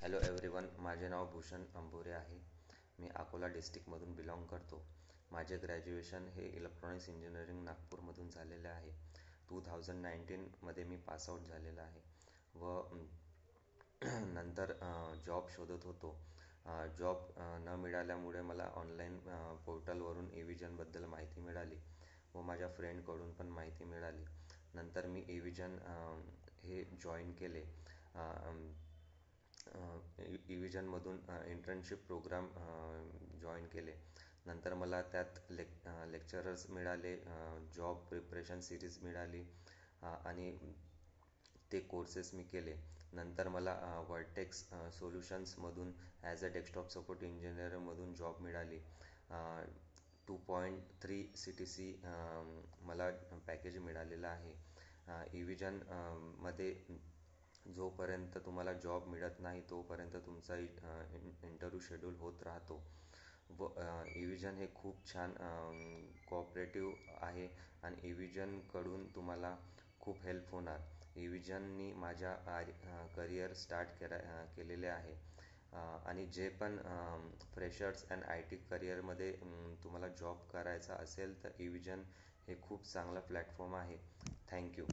Hello everyone, माझे नाव भूषण अंबोरे आहे. मी Akola डिस्ट्रिक्टमधून belong करतो. माझे ग्रॅज्युएशन हे इलेक्ट्रॉनिक्स इंजिनिअरिंग नागपूरमधून झालेले आहे. 2019मध्ये मी पासआउट झालेला आहे व नंतर जॉब शोधत होतो. जॉब न मिळाल्यामुळे मला ऑनलाईन पोर्टलवरून एविजनबद्दल माहिती मिळाली व माझ्या फ्रेंडकडून पण माहिती मिळाली. नंतर मी एविजन हे जॉईन केले. इव्हिजनमधून इंटर्नशिप प्रोग्राम जॉईन केले. नंतर मला त्यात लेक्चरर्स मिळाले, जॉब प्रिपरेशन सिरीज मिळाली आणि ते कोर्सेस मी केले. नंतर मला वर्टेक्स सोल्युशन्समधून ॲज अ डेस्कटॉप सपोर्ट इंजिनिअरमधून जॉब मिळाली. 2.3 CTC मला पॅकेज मिळालेलं आहे. इव्हिजन मध्ये जोपर्यंत तुम्हाला जॉब मिळत नाही तोपर्यंत तुमचा इंटरव्ह्यू शेड्यूल होत राहतो व इव्हिजन हे खूप छान कोऑपरेटिव्ह आहे आणि इव्हिजनकडून तुम्हाला खूप हेल्प होणार. इव्हिजननी माझ्या करिअर स्टार्ट केलेले आहे आणि जे पण फ्रेशर्स अँड IT करिअरमध्ये तुम्हाला जॉब करायचा असेल तर इव्हिजन हे खूप चांगला प्लॅटफॉर्म आहे. थँक्यू.